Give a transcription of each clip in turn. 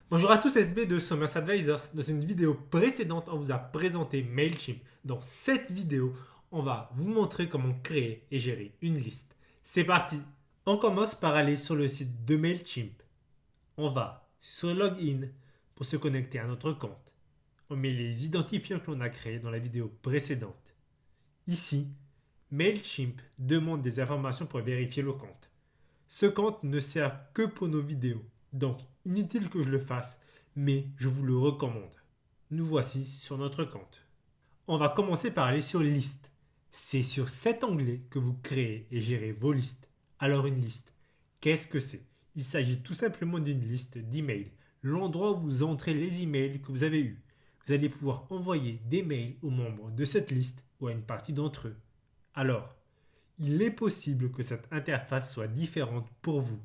Bonjour à tous, SB de Summers Advisors. Dans une vidéo précédente, on vous a présenté MailChimp. Dans cette vidéo, on va vous montrer comment créer et gérer une liste. C'est parti. On commence par aller sur le site de MailChimp. On va sur Login pour se connecter à notre compte. On met les identifiants que l'on a créés dans la vidéo précédente. Ici, MailChimp demande des informations pour vérifier le compte. Ce compte ne sert que pour nos vidéos, donc inutile que je le fasse, mais je vous le recommande. Nous voici sur notre compte. On va commencer par aller sur Liste. C'est sur cet onglet que vous créez et gérez vos listes. Alors une liste, qu'est-ce que c'est? Il s'agit tout simplement d'une liste d'emails, l'endroit où vous entrez les emails que vous avez eus. Vous allez pouvoir envoyer des mails aux membres de cette liste ou à une partie d'entre eux. Alors, il est possible que cette interface soit différente pour vous.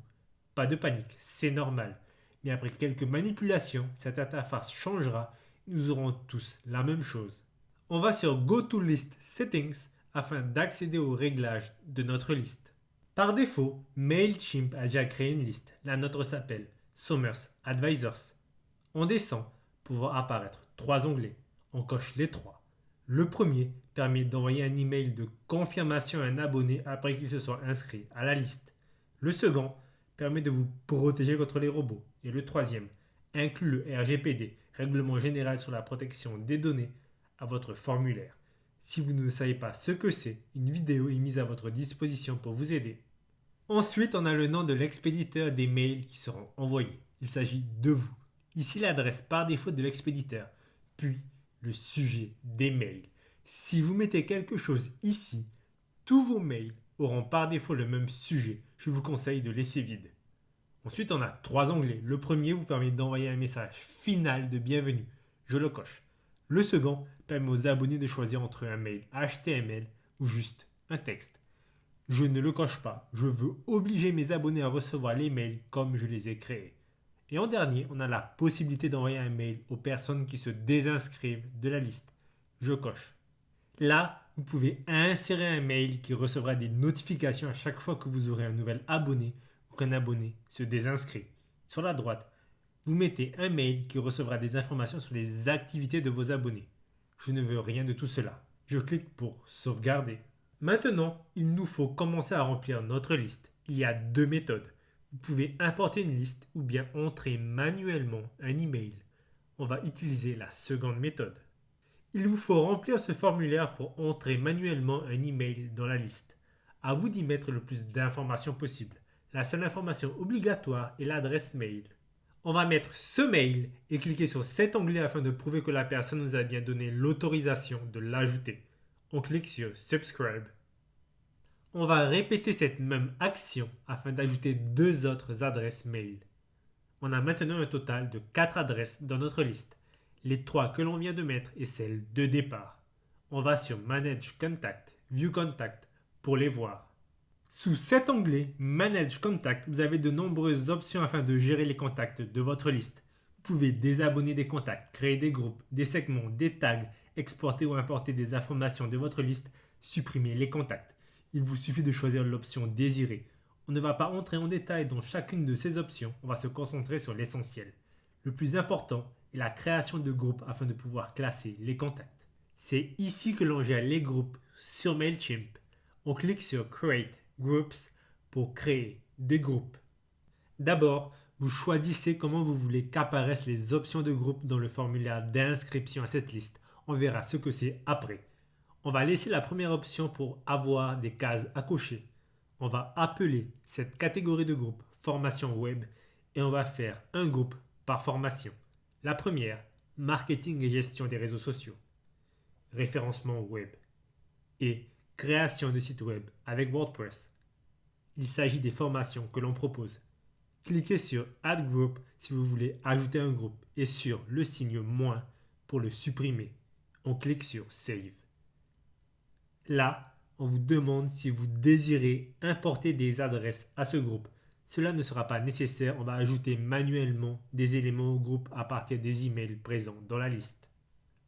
Pas de panique, c'est normal. Mais après quelques manipulations, cette interface changera et nous aurons tous la même chose. On va sur Go to List Settings afin d'accéder aux réglages de notre liste. Par défaut, MailChimp a déjà créé une liste. La nôtre s'appelle Summers Advisors. On descend pour voir apparaître trois onglets. On coche les trois. Le premier permet d'envoyer un email de confirmation à un abonné après qu'il se soit inscrit à la liste. Le second permet de vous protéger contre les robots. Et le troisième inclut le RGPD, Règlement général sur la protection des données, à votre formulaire. Si vous ne savez pas ce que c'est, une vidéo est mise à votre disposition pour vous aider. Ensuite, on a le nom de l'expéditeur des mails qui seront envoyés. Il s'agit de vous. Ici, l'adresse par défaut de l'expéditeur, puis le sujet des mails. Si vous mettez quelque chose ici, tous vos mails auront par défaut le même sujet. Je vous conseille de laisser vide. Ensuite, on a trois onglets. Le premier vous permet d'envoyer un message final de bienvenue. Je le coche. Le second permet aux abonnés de choisir entre un mail HTML ou juste un texte. Je ne le coche pas. Je veux obliger mes abonnés à recevoir les mails comme je les ai créés. Et en dernier, on a la possibilité d'envoyer un mail aux personnes qui se désinscrivent de la liste. Je coche. Là, vous pouvez insérer un mail qui recevra des notifications à chaque fois que vous aurez un nouvel abonné ou qu'un abonné se désinscrit. Sur la droite, vous mettez un mail qui recevra des informations sur les activités de vos abonnés. Je ne veux rien de tout cela. Je clique pour sauvegarder. Maintenant, il nous faut commencer à remplir notre liste. Il y a deux méthodes. Vous pouvez importer une liste ou bien entrer manuellement un email. On va utiliser la seconde méthode. Il vous faut remplir ce formulaire pour entrer manuellement un email dans la liste. À vous d'y mettre le plus d'informations possible. La seule information obligatoire est l'adresse mail. On va mettre ce mail et cliquer sur cet onglet afin de prouver que la personne nous a bien donné l'autorisation de l'ajouter. On clique sur Subscribe. On va répéter cette même action afin d'ajouter deux autres adresses mail. On a maintenant un total de 4 adresses dans notre liste. Les 3 que l'on vient de mettre et celle de départ. On va sur Manage Contact, View Contact pour les voir. Sous cet onglet Manage Contact, vous avez de nombreuses options afin de gérer les contacts de votre liste. Vous pouvez désabonner des contacts, créer des groupes, des segments, des tags, exporter ou importer des informations de votre liste, supprimer les contacts. Il vous suffit de choisir l'option désirée. On ne va pas entrer en détail dans chacune de ces options, on va se concentrer sur l'essentiel. Le plus important est la création de groupes afin de pouvoir classer les contacts. C'est ici que l'on gère les groupes sur MailChimp. On clique sur Create Groups pour créer des groupes. D'abord, vous choisissez comment vous voulez qu'apparaissent les options de groupe dans le formulaire d'inscription à cette liste. On verra ce que c'est après. On va laisser la première option pour avoir des cases à cocher. On va appeler cette catégorie de groupe formation web et on va faire un groupe par formation. La première, marketing et gestion des réseaux sociaux, référencement web et création de site web avec WordPress. Il s'agit des formations que l'on propose. Cliquez sur Add Group si vous voulez ajouter un groupe et sur le signe moins pour le supprimer. On clique sur Save. Là, on vous demande si vous désirez importer des adresses à ce groupe. Cela ne sera pas nécessaire, on va ajouter manuellement des éléments au groupe à partir des emails présents dans la liste.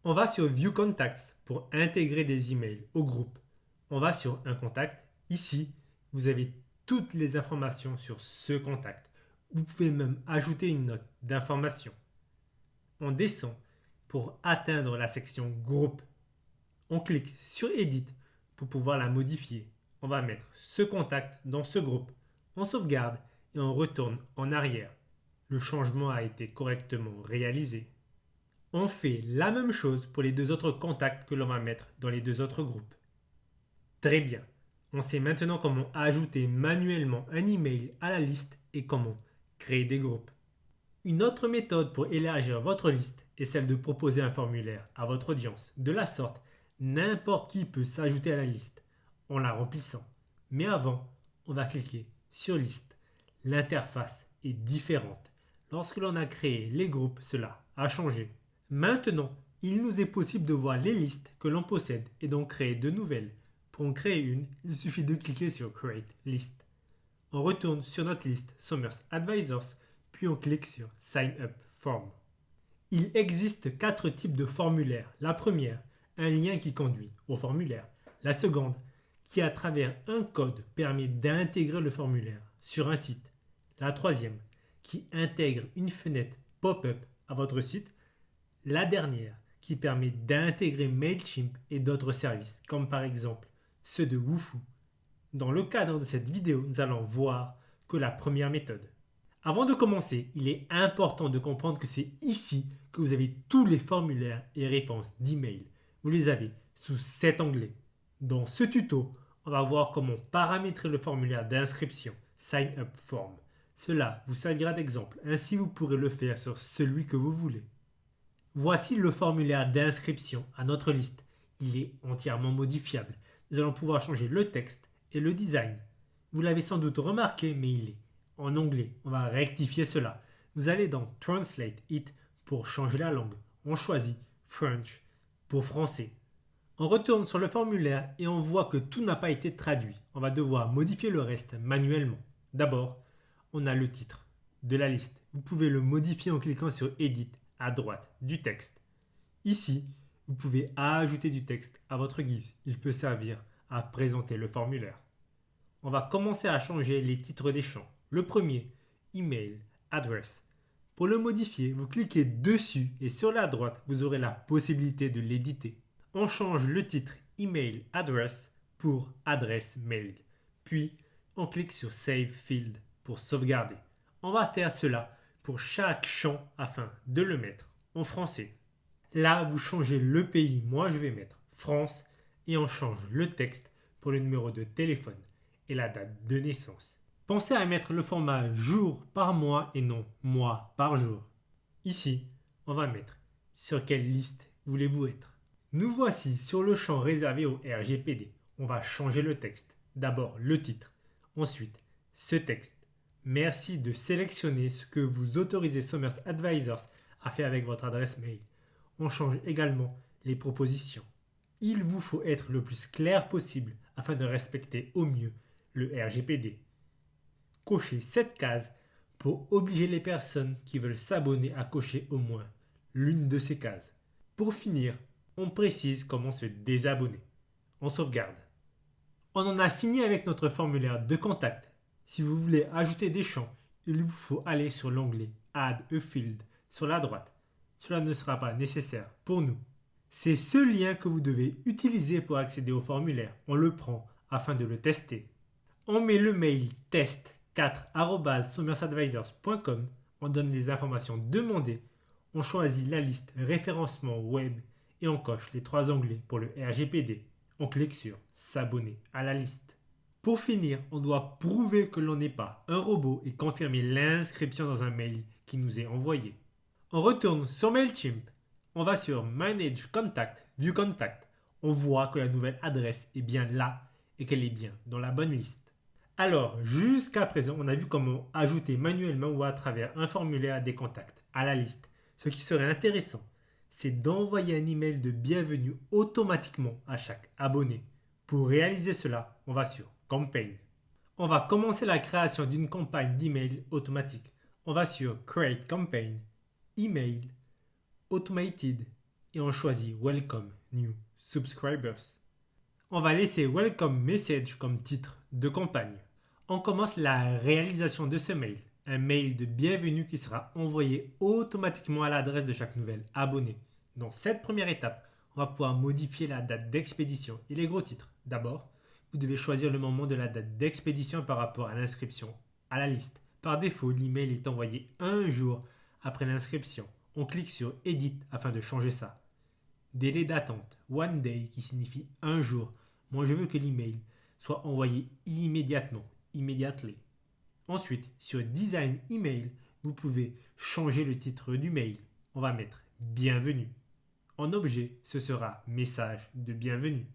On va sur View Contacts pour intégrer des emails au groupe. On va sur un contact. Ici, vous avez toutes les informations sur ce contact. Vous pouvez même ajouter une note d'information. On descend pour atteindre la section groupe. On clique sur Edit pour pouvoir la modifier. On va mettre ce contact dans ce groupe. On sauvegarde et on retourne en arrière. Le changement a été correctement réalisé. On fait la même chose pour les deux autres contacts que l'on va mettre dans les deux autres groupes. Très bien. On sait maintenant comment ajouter manuellement un email à la liste et comment créer des groupes. Une autre méthode pour élargir votre liste est celle de proposer un formulaire à votre audience. De la sorte, n'importe qui peut s'ajouter à la liste en la remplissant. Mais avant, on va cliquer sur liste. L'interface est différente. Lorsque l'on a créé les groupes, cela a changé. Maintenant, il nous est possible de voir les listes que l'on possède et d'en créer de nouvelles. Pour en créer une, il suffit de cliquer sur Create List. On retourne sur notre liste Somers Advisors, puis on clique sur Sign Up Form. Il existe 4 types de formulaires. La première, un lien qui conduit au formulaire. La seconde, qui à travers un code permet d'intégrer le formulaire sur un site. La troisième, qui intègre une fenêtre pop-up à votre site. La dernière, qui permet d'intégrer Mailchimp et d'autres services, comme par exemple ceux de Wufoo. Dans le cadre de cette vidéo, nous allons voir que la première méthode. Avant de commencer, il est important de comprendre que c'est ici que vous avez tous les formulaires et réponses d'email. Vous les avez sous cet onglet. Dans ce tuto, on va voir comment paramétrer le formulaire d'inscription Sign Up Form. Cela vous servira d'exemple, ainsi vous pourrez le faire sur celui que vous voulez. Voici le formulaire d'inscription à notre liste. Il est entièrement modifiable. Nous allons pouvoir changer le texte et le design. Vous l'avez sans doute remarqué, mais il est en anglais. On va rectifier cela. Vous allez dans Translate It pour changer la langue. On choisit French pour français. On retourne sur le formulaire et on voit que tout n'a pas été traduit. On va devoir modifier le reste manuellement. D'abord, on a le titre de la liste. Vous pouvez le modifier en cliquant sur Edit à droite du texte. Ici, vous pouvez ajouter du texte à votre guise. Il peut servir à présenter le formulaire. On va commencer à changer les titres des champs. Le premier, Email Address. Pour le modifier, vous cliquez dessus et sur la droite, vous aurez la possibilité de l'éditer. On change le titre Email Address pour adresse mail. Puis, on clique sur Save Field pour sauvegarder. On va faire cela pour chaque champ afin de le mettre en français. Là, vous changez le pays. Moi, je vais mettre France et on change le texte pour le numéro de téléphone et la date de naissance. Pensez à mettre le format jour par mois et non mois par jour. Ici, on va mettre sur quelle liste voulez-vous être. Nous voici sur le champ réservé au RGPD. On va changer le texte. D'abord le titre, ensuite ce texte. Merci de sélectionner ce que vous autorisez Somers Advisors à faire avec votre adresse mail. On change également les propositions. Il vous faut être le plus clair possible afin de respecter au mieux le RGPD. Cochez cette case pour obliger les personnes qui veulent s'abonner à cocher au moins l'une de ces cases. Pour finir, on précise comment se désabonner. On sauvegarde. On en a fini avec notre formulaire de contact. Si vous voulez ajouter des champs, il vous faut aller sur l'onglet Add a Field sur la droite. Cela ne sera pas nécessaire pour nous. C'est ce lien que vous devez utiliser pour accéder au formulaire. On le prend afin de le tester. On met le mail test4@somersadvisors.com. On donne les informations demandées. On choisit la liste référencement web et on coche les 3 onglets pour le RGPD. On clique sur s'abonner à la liste. Pour finir, on doit prouver que l'on n'est pas un robot et confirmer l'inscription dans un mail qui nous est envoyé. On retourne sur Mailchimp. On va sur Manage Contact, View Contact. On voit que la nouvelle adresse est bien là et qu'elle est bien dans la bonne liste. Alors, jusqu'à présent, on a vu comment ajouter manuellement ou à travers un formulaire des contacts à la liste. Ce qui serait intéressant, c'est d'envoyer un email de bienvenue automatiquement à chaque abonné. Pour réaliser cela, on va sur Campaign. On va commencer la création d'une campagne d'email automatique. On va sur Create Campaign, Email, Automated et on choisit Welcome New Subscribers. On va laisser Welcome Message comme titre de campagne. On commence la réalisation de ce mail. un mail de bienvenue qui sera envoyé automatiquement à l'adresse de chaque nouvel abonné. Dans cette première étape, on va pouvoir modifier la date d'expédition et les gros titres. D'abord, vous devez choisir le moment de la date d'expédition par rapport à l'inscription à la liste. Par défaut, l'email est envoyé un jour après l'inscription. On clique sur Edit afin de changer ça. Délai d'attente, one day, qui signifie un jour. Moi, je veux que l'email soit envoyé immédiatement, immediately. Ensuite, sur Design Email, vous pouvez changer le titre du mail. On va mettre Bienvenue. En objet, ce sera Message de bienvenue.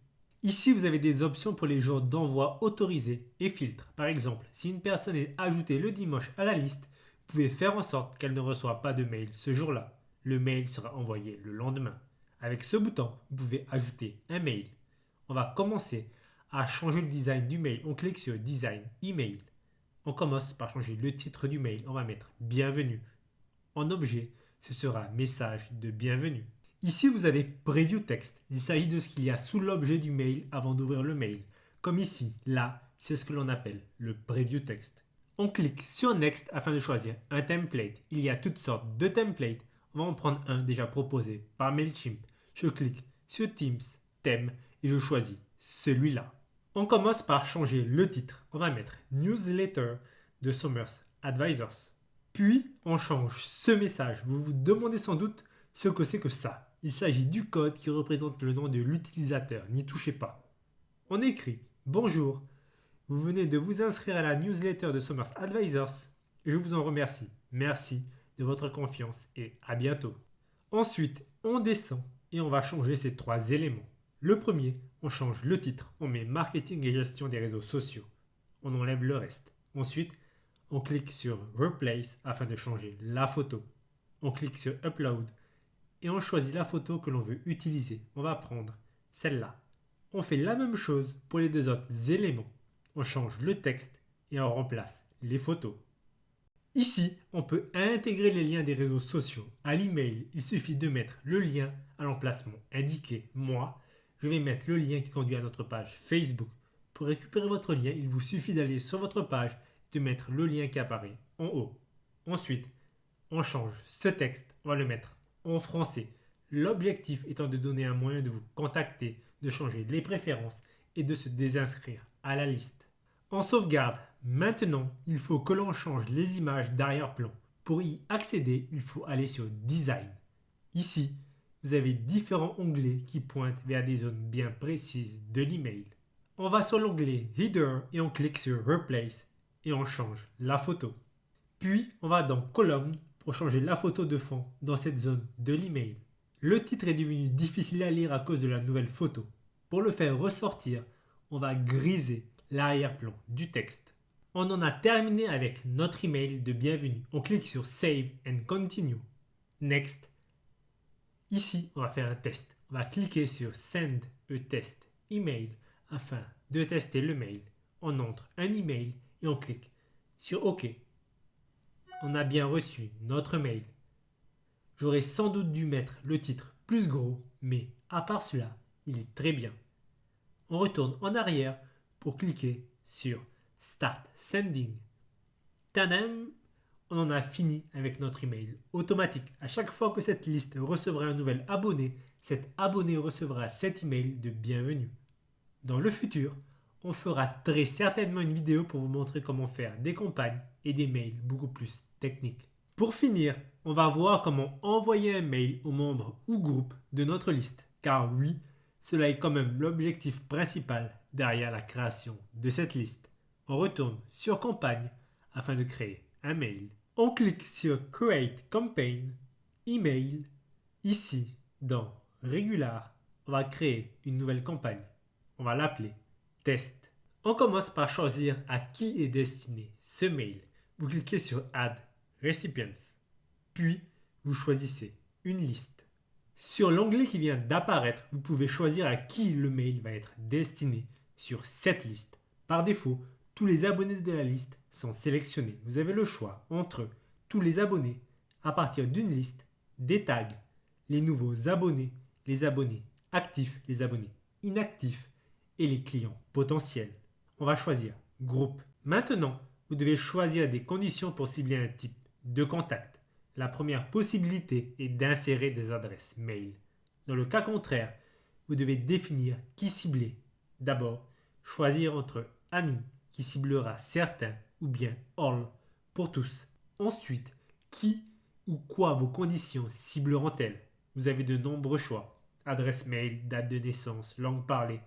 Ici, vous avez des options pour les jours d'envoi autorisés et filtres. Par exemple, si une personne est ajoutée le dimanche à la liste, vous pouvez faire en sorte qu'elle ne reçoive pas de mail ce jour-là. Le mail sera envoyé le lendemain. Avec ce bouton, vous pouvez ajouter un mail. On va commencer à changer le design du mail. On clique sur Design Email. On commence par changer le titre du mail. On va mettre Bienvenue. En objet, ce sera Message de bienvenue. Ici, vous avez Preview Text. Il s'agit de ce qu'il y a sous l'objet du mail avant d'ouvrir le mail. Comme ici, là, c'est ce que l'on appelle le Preview Text. On clique sur Next afin de choisir un template. Il y a toutes sortes de templates. On va en prendre un déjà proposé par MailChimp. Je clique sur Teams, Thème et je choisis celui-là. On commence par changer le titre. On va mettre Newsletter de Somers Advisors. Puis, on change ce message. Vous vous demandez sans doute ce que c'est que ça. Il s'agit du code qui représente le nom de l'utilisateur. N'y touchez pas. On écrit « Bonjour, vous venez de vous inscrire à la newsletter de Somers Advisors et je vous en remercie. Merci de votre confiance et à bientôt. » Ensuite, on descend et on va changer ces trois éléments. Le premier, on change le titre. On met « Marketing et gestion des réseaux sociaux ». On enlève le reste. Ensuite, on clique sur « Replace » afin de changer la photo. On clique sur « Upload » et on choisit la photo que l'on veut utiliser. On va prendre celle-là. On fait la même chose pour les deux autres éléments. On change le texte et on remplace les photos. Ici, on peut intégrer les liens des réseaux sociaux à l'email. Il suffit de mettre le lien à l'emplacement indiqué. Moi, je vais mettre le lien qui conduit à notre page Facebook. Pour récupérer votre lien, il vous suffit d'aller sur votre page et de mettre le lien qui apparaît en haut. Ensuite, on change ce texte. On va le mettre en français. L'objectif étant de donner un moyen de vous contacter, de changer les préférences et de se désinscrire à la liste. En sauvegarde, maintenant, il faut que l'on change les images d'arrière-plan. Pour y accéder, il faut aller sur Design. Ici, vous avez différents onglets qui pointent vers des zones bien précises de l'email. On va sur l'onglet Header et on clique sur Replace et on change la photo. Puis, on va dans Column pour changer la photo de fond dans cette zone de l'email. Le titre est devenu difficile à lire à cause de la nouvelle photo. Pour le faire ressortir, on va griser l'arrière-plan du texte. On en a terminé avec notre email de bienvenue. On clique sur Save and Continue. Next. Ici, on va faire un test. On va cliquer sur Send a test email afin de tester le mail. On entre un email et on clique sur OK. On a bien reçu notre mail. J'aurais sans doute dû mettre le titre plus gros, mais à part cela, il est très bien. On retourne en arrière pour cliquer sur Start Sending. Tadam! On en a fini avec notre email automatique. À chaque fois que cette liste recevra un nouvel abonné, cet abonné recevra cet email de bienvenue. Dans le futur, on fera très certainement une vidéo pour vous montrer comment faire des campagnes et des mails beaucoup plus techniques. Pour finir, on va voir comment envoyer un mail aux membres ou groupes de notre liste. Car oui, cela est quand même l'objectif principal derrière la création de cette liste. On retourne sur Campagne afin de créer un mail. On clique sur Create Campaign, Email. Ici, dans Regular, on va créer une nouvelle campagne. On va l'appeler Test. On commence par choisir à qui est destiné ce mail. Vous cliquez sur Add Recipients. Puis, vous choisissez une liste. Sur l'onglet qui vient d'apparaître, vous pouvez choisir à qui le mail va être destiné sur cette liste. Par défaut, tous les abonnés de la liste sont sélectionnés. Vous avez le choix entre tous les abonnés à partir d'une liste, des tags, les nouveaux abonnés, les abonnés actifs, les abonnés inactifs et les clients potentiels. On va choisir groupe. Maintenant, vous devez choisir des conditions pour cibler un type de contact. La première possibilité est d'insérer des adresses mail. Dans le cas contraire, vous devez définir qui cibler. D'abord, choisir entre amis qui ciblera certains ou bien all pour tous. Ensuite, qui ou quoi vos conditions cibleront-elles? Vous avez de nombreux choix. Adresse mail, date de naissance, langue parlée.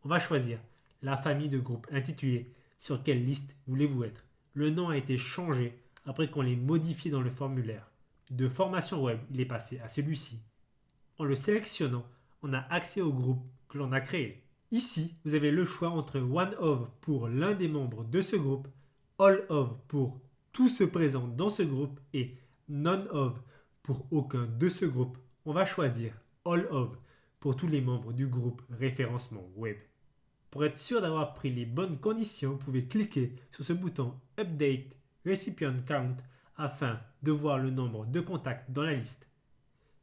On va choisir la famille de groupes intitulée sur quelle liste voulez-vous être. Le nom a été changé après qu'on l'ait modifié dans le formulaire. De formation web, il est passé à celui-ci. En le sélectionnant, on a accès au groupe que l'on a créé. Ici, vous avez le choix entre one of pour l'un des membres de ce groupe, all of pour tous ceux présents dans ce groupe et none of pour aucun de ce groupe. On va choisir all of pour tous les membres du groupe référencement web. Pour être sûr d'avoir pris les bonnes conditions, vous pouvez cliquer sur ce bouton Update Recipient Count afin de voir le nombre de contacts dans la liste.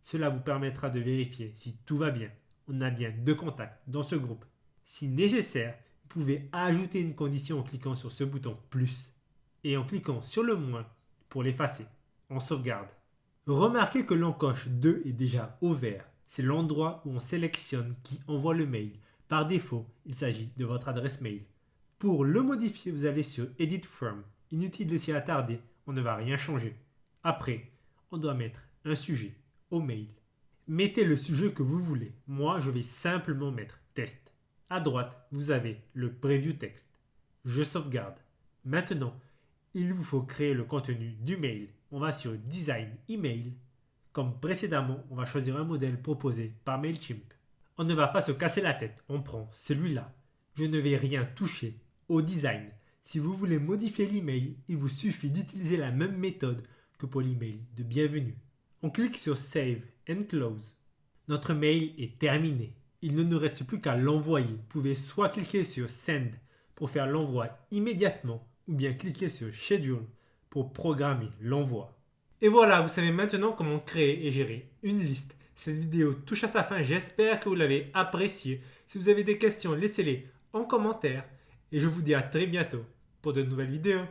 Cela vous permettra de vérifier si tout va bien. On a bien 2 contacts dans ce groupe. Si nécessaire, vous pouvez ajouter une condition en cliquant sur ce bouton plus et en cliquant sur le moins pour l'effacer. On sauvegarde. Remarquez que l'encoche 2 est déjà au vert. C'est l'endroit où on sélectionne qui envoie le mail. Par défaut, il s'agit de votre adresse mail. Pour le modifier, vous allez sur Edit From. Inutile de s'y attarder, on ne va rien changer. Après, on doit mettre un sujet au mail. Mettez le sujet que vous voulez. Moi, je vais simplement mettre test. À droite, vous avez le preview texte. Je sauvegarde. Maintenant, il vous faut créer le contenu du mail. On va sur Design Email. Comme précédemment, on va choisir un modèle proposé par MailChimp. On ne va pas se casser la tête, on prend celui-là. Je ne vais rien toucher au design. Si vous voulez modifier l'email, il vous suffit d'utiliser la même méthode que pour l'email de bienvenue. On clique sur Save and Close. Notre mail est terminé. Il ne nous reste plus qu'à l'envoyer. Vous pouvez soit cliquer sur Send pour faire l'envoi immédiatement ou bien cliquer sur Schedule pour programmer l'envoi. Et voilà, vous savez maintenant comment créer et gérer une liste. Cette vidéo touche à sa fin, j'espère que vous l'avez appréciée. Si vous avez des questions, laissez-les en commentaire et je vous dis à très bientôt pour de nouvelles vidéos.